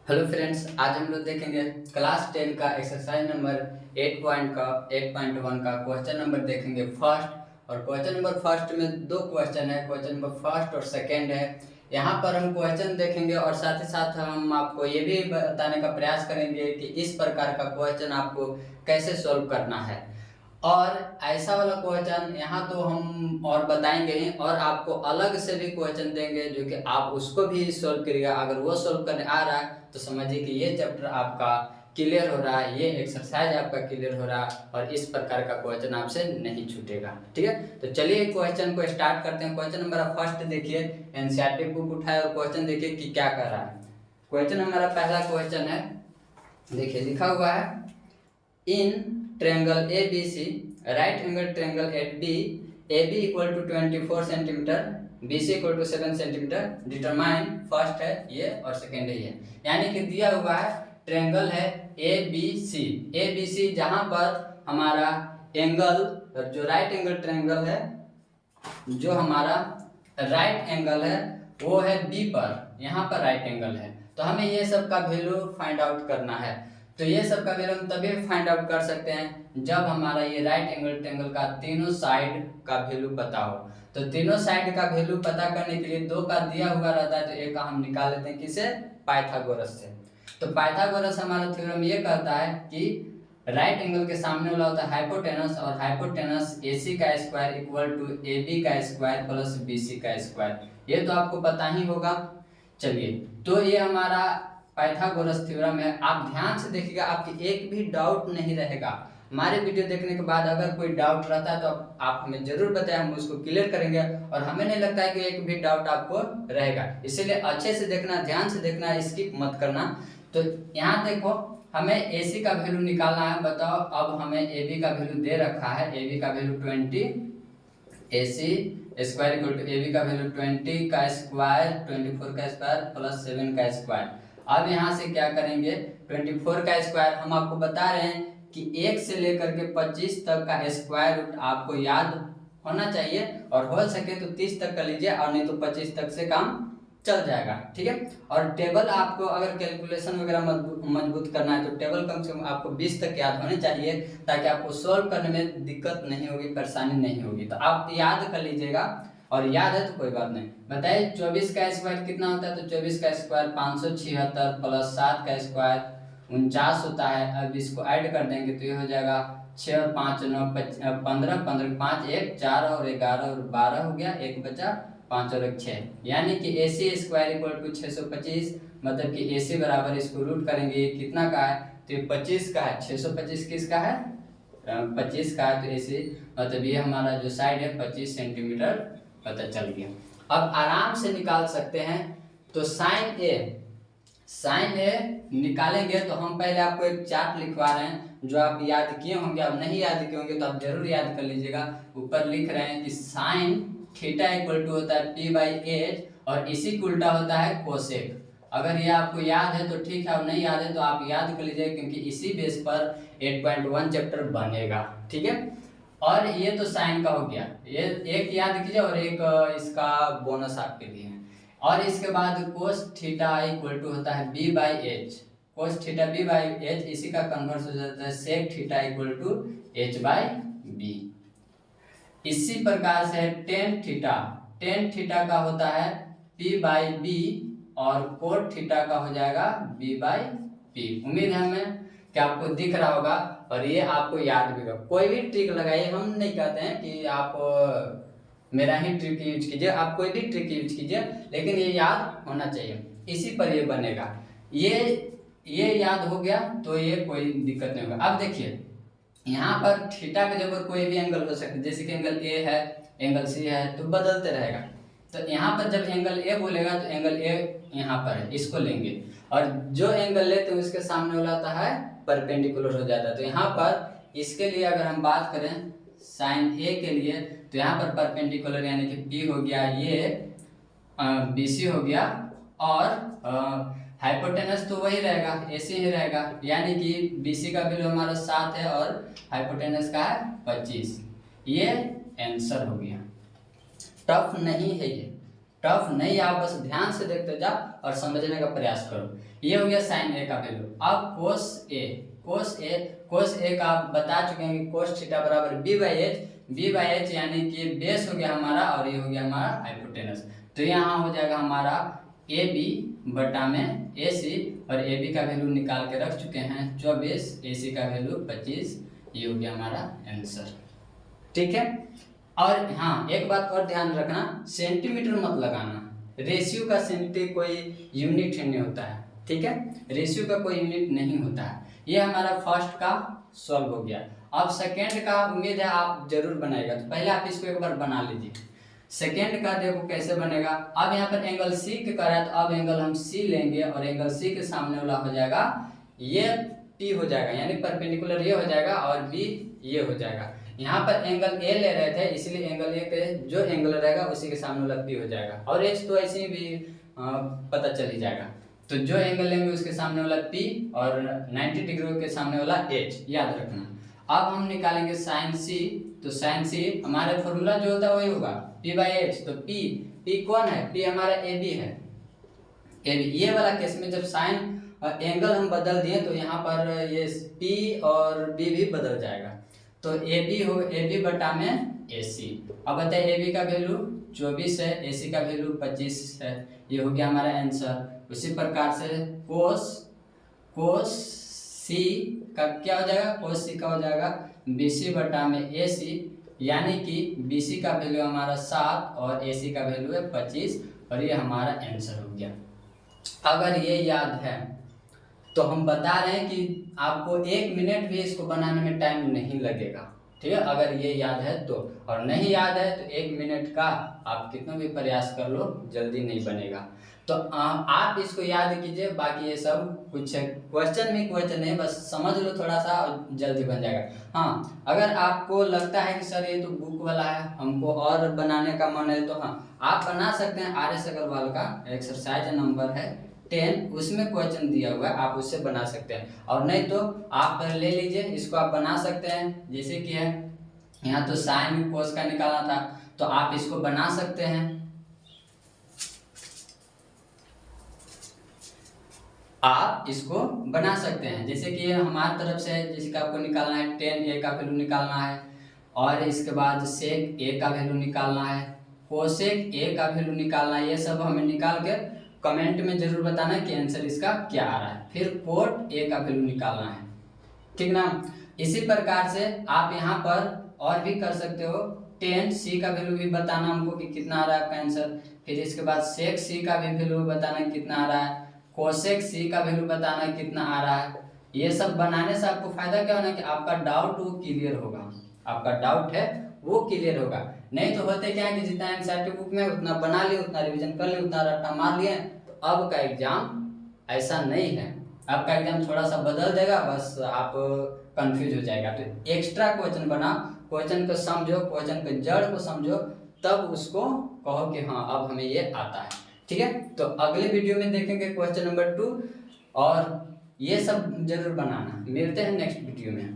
Hello friends, आज हम लोग देखेंगे क्लास 10 का एक्सरसाइज नंबर 8.1 का क्वेश्चन नंबर देखेंगे फर्स्ट। और क्वेश्चन नंबर फर्स्ट में दो क्वेश्चन है, क्वेश्चन नंबर फर्स्ट और सेकंड है। यहाँ पर हम क्वेश्चन देखेंगे और साथ ही साथ हम आपको ये भी बताने का प्रयास करेंगे कि इस प्रकार का क्वेश्चन आपको कैसे सॉल्व करना है। और ऐसा वाला क्वेश्चन यहाँ तो हम और बताएंगे ही, और आपको अलग से भी क्वेश्चन देंगे जो कि आप उसको भी सॉल्व करिएगा। अगर वो सॉल्व करने आ रहा है तो समझिए कि ये चैप्टर आपका क्लियर हो रहा है, ये एक्सरसाइज आपका क्लियर हो रहा है और इस प्रकार का क्वेश्चन आपसे नहीं छूटेगा। ठीक है, तो चलिए क्वेश्चन को स्टार्ट करते हैं। क्वेश्चन नंबर फर्स्ट देखिए, एनसीईआरटी बुक उठाए और क्वेश्चन देखिए कि क्या कर रहा है। क्वेश्चन हमारा पहला क्वेश्चन है, देखिए लिखा हुआ है इन triangle ABC, right angle triangle at B, AB equal to 24 centimetre, BC equal to 7 centimetre, determine first है ये और सेकेंड है ये। यानी कि दिया हुआ है ट्रायंगल है ABC जहां पर हमारा एंगल जो राइट एंगल ट्रायंगल है, जो हमारा राइट एंगल है वो है बी पर, यहाँ पर राइट एंगल है। तो हमें ये सब का वैल्यू फाइंड आउट करना है। तो ये सब का वैल्यू हम तभी फाइंड आउट कर सकते हैं जब हमारा ये राइट एंगल ट्रायंगल का तीनों साइड का वैल्यू पता हो। तो तीनों साइड का वैल्यू पता करने के लिए दो का दिया हुआ रहता है, तो एक का हम निकाल लेते हैं किसे, पाइथागोरस से। तो पाइथागोरस हमारा थ्योरम ये कहता है कि राइट एंगल के सामने वाला होता है हाइपोटेनस, और हाइपोटेनस AC का स्क्वायर इक्वल टू AB का स्क्वायर प्लस BC का स्क्वायर। ये तो आपको पता ही होगा। चलिए, तो ये हमारा पाइथागोरस थ्योरम है। आप ध्यान से देखिएगा, आपकी एक भी डाउट नहीं रहेगा। हमारे वीडियो देखने के बाद अगर कोई डाउट रहता है तो आप हमें जरूर बताएं, हम उसको क्लियर करेंगे। और हमें नहीं लगता है कि एक भी डाउट आपको रहेगा, इसीलिए अच्छे से देखना, ध्यान से देखना, स्किप मत करना। तो यहाँ देखो, हमें AC का वैल्यू निकालना है। बताओ, अब हमें AB का वैल्यू दे रखा है, AB का value 20, AC square equal to AB का वैल्यू 20 का स्क्वायर, 24 का स्क्वायर प्लस 7 का स्क्वायर। अब यहाँ से क्या करेंगे, 24 का स्क्वायर हम आपको बता रहे हैं कि 1 से लेकर के 25 तक का स्क्वायर रूट आपको याद होना चाहिए, और हो सके तो 30 तक कर लीजिए, और नहीं तो 25 तक से काम चल जाएगा। ठीक है, और टेबल आपको अगर कैलकुलेशन वगैरह मजबूत करना है तो टेबल कम से कम आपको 20 तक याद होने चाहिए, ताकि आपको सॉल्व करने में दिक्कत नहीं होगी, परेशानी नहीं होगी। तो आप याद कर लीजिएगा, और याद है तो कोई बात नहीं। बताइए 24 का स्क्वायर कितना होता है, तो 24 का स्क्वायर 576 प्लस 7 का स्क्वायर 49 होता है। अब इसको ऐड कर देंगे तो ये हो जाएगा 6 और 5 9 15, 15 5 1 4 और 11 और 12 हो गया, एक बचा 5 और 1 6, यानी कि AC स्क्वायर इक्वल टू 625। मतलब कि AC बराबर इसको रूट करेंगे, ये कितना का है, तो ये 25 का है। 625 किसका है, 25 का है। तो AC मतलब ये हमारा जो साइड है 25 सेंटीमीटर पता चल गया। अब आराम से निकाल सकते हैं। तो साइन ए निकालेंगे तो हम पहले आपको एक चार्ट लिखवा रहे हैं, जो आप याद किए होंगे। अब नहीं याद किए होंगे तो आप जरूर याद कर लीजिएगा। ऊपर लिख रहे हैं कि साइन थीटा इक्वल टू होता है P/H, और इसी को उल्टा होता है कोसेक। अगर ये आपको याद है तो ठीक है, और नहीं याद है तो आप याद कर लीजिए, क्योंकि इसी बेस पर 8.1 चैप्टर बनेगा। ठीक है, और ये तो साइन का हो गया, ये एक याद कीजिए, और एक इसका बोनस आपके लिए है। और इसके बाद कोस थीटा इक्वल टू होता है B/H, कोस थीटा B/H, इसी का कन्वर्स हो जाता है sec theta equal to H/B। इसी प्रकार से टेन थीटा का होता है P/B, और कोट थीटा का हो जाएगा B/P। उम्मीद है हमें कि आपको दिख रहा होगा, और ये आपको याद भी होगा। कोई भी ट्रिक लगाइए, हम नहीं कहते हैं कि आप मेरा ही ट्रिक यूज कीजिए, आप कोई भी ट्रिक यूज कीजिए, लेकिन ये याद होना चाहिए, इसी पर ये बनेगा। ये याद हो गया तो ये कोई दिक्कत नहीं होगा। अब देखिए, यहाँ पर थीटा के जगह कोई भी एंगल हो सकता है, जैसे कि एंगल A है, एंगल C है, तो बदलते रहेगा। तो यहाँ पर जब एंगल A बोलेगा तो एंगल A यहाँ पर है, इसको लेंगे, और जो एंगल लेते हैं उसके सामने वाला होता है परपेंडिकुलर हो जाता है। तो यहाँ पर इसके लिए अगर हम बात करें साइन A के लिए, तो यहाँ पर परपेंडिकुलर यानी कि P हो गया, ये BC हो गया, और हाइपोटेनस तो वही रहेगा, AC ही रहेगा, यानी कि BC का वैल्यू हमारा 7 है और हाइपोटेनस का है 25। ये आंसर हो गया। टफ नहीं है ये, टफ नहीं, आप बस ध्यान से देखते जाओ और समझने का प्रयास करो। ये हो गया साइन ए का वैल्यू। अब कोस ए का आप बता चुके हैं कि कोस थीटा बराबर बी बाई एच यानी कि बेस हो गया हमारा और ये हो गया हमारा हाइपोटेनस। तो यहाँ हो जाएगा हमारा ए बी बटा में ए सी, और ए बी का वैल्यू निकाल के रख चुके हैं 24, ए सी का वैल्यू 25। ये हो गया हमारा आंसर। ठीक है। और हाँ, एक बात और ध्यान रखना, सेंटीमीटर मत लगाना, रेशियो का सेंटी कोई यूनिट नहीं होता है। ठीक है, रेशियो का कोई यूनिट नहीं होता है। ये हमारा फर्स्ट का सॉल्व हो गया। अब सेकेंड का उम्मीद है आप जरूर बनाएगा, तो पहले आप इसको एक बार बना लीजिए। सेकेंड का देखो कैसे बनेगा। अब यहाँ पर एंगल सी के कर रहा है, तो अब एंगल हम सी लेंगे और एंगल सी के सामने वाला हो जाएगा ये पी हो जाएगा, यानी परपेंडिकुलर ये हो जाएगा और बी ये हो जाएगा। यहाँ पर एंगल ए ले रहे थे, इसलिए एंगल ए के जो एंगल रहेगा उसी के सामने वाला पी हो जाएगा, और एच तो ऐसे ही भी पता चल ही जाएगा। तो जो एंगल लेंगे उसके सामने वाला पी और 90 डिग्री के सामने वाला एच, याद रखना। अब हम निकालेंगे साइन सी, तो साइन सी हमारे फॉर्मूला जो होता है वही होगा पी बाई एच। तो पी कौन है? पी हमारा ए बी है। ए बी, ये वाला केस में जब साइन एंगल हम बदल दिए तो यहाँ पर ये पी और बी भी बदल जाएगा। तो ए बी बटा में ए सी। अब बताइए ए बी का वैल्यू 24 है, ए सी का वैल्यू 25 है। ये हो गया हमारा आंसर। उसी प्रकार से कोस सी का क्या हो जाएगा? कोस सी का हो जाएगा बी सी बटा में ए सी, यानी कि बी सी का वैल्यू हमारा 7 और ए सी का वैल्यू है 25, और ये हमारा आंसर हो गया। अगर ये याद है तो हम बता रहे हैं कि आपको 1 मिनट भी इसको बनाने में टाइम नहीं लगेगा। ठीक है, अगर ये याद है तो, और नहीं याद है तो 1 मिनट का आप कितना भी प्रयास कर लो जल्दी नहीं बनेगा। तो आप इसको याद कीजिए, बाकी ये सब कुछ क्वेश्चन नहीं, बस समझ लो थोड़ा सा और जल्दी बन जाएगा। हाँ, अगर आपको लगता है कि सर ये तो बुक वाला है, हमको और बनाने का मन है, तो हाँ आप बना सकते हैं। RS अग्रवाल का एक्सरसाइज नंबर है 10, उसमें क्वेश्चन दिया हुआ है, आप उससे बना सकते हैं। और नहीं तो आप ले लीजिए, इसको आप बना सकते हैं। जैसे कि है यहाँ तो साइन कोस का निकालना था, तो आप इसको बना सकते हैं। आप इसको बना सकते हैं, जैसे कि हमारी तरफ से जैसे कि आपको निकालना है 10 ए का वैल्यू निकालना है, और इसके बाद सेक ए का वैल्यू निकालना है, कोसेक ए का वैल्यू निकालना है। ये सब हमें निकाल के कमेंट में जरूर बताना है कि आंसर इसका क्या आ रहा है। फिर कोट ए का वैल्यू निकालना है, ठीक ना। इसी प्रकार से आप यहाँ पर और भी कर सकते हो। 10 सी का वैल्यू भी बताना हमको कि कितना आ रहा है आपका आंसर। फिर इसके बाद सेक सी का भी वैल्यू बताना है कितना आ रहा है, कोसेक सी का वैल्यू बताना है कितना आ रहा है। ये सब बनाने से आपको फायदा क्या होना है कि आपका डाउट वो क्लियर होगा, आपका डाउट है वो क्लियर होगा। नहीं तो होते क्या है कि जितना एनसीईआरटी बुक में उतना बना लिए, उतना रिवीजन कर लिए, उतना रट्टा मार लिए। तो अब का एग्जाम ऐसा नहीं है, आपका एग्जाम थोड़ा सा बदल देगा, बस आप कंफ्यूज हो जाएगा। तो एक्स्ट्रा क्वेश्चन बना, क्वेश्चन को समझो, क्वेश्चन के जड़ को समझो, तब उसको कहो कि हाँ अब हमें ये आता है। ठीक है, तो अगले वीडियो में देखेंगे क्वेश्चन नंबर 2, और ये सब जरूर बनाना। मिलते हैं नेक्स्ट वीडियो में।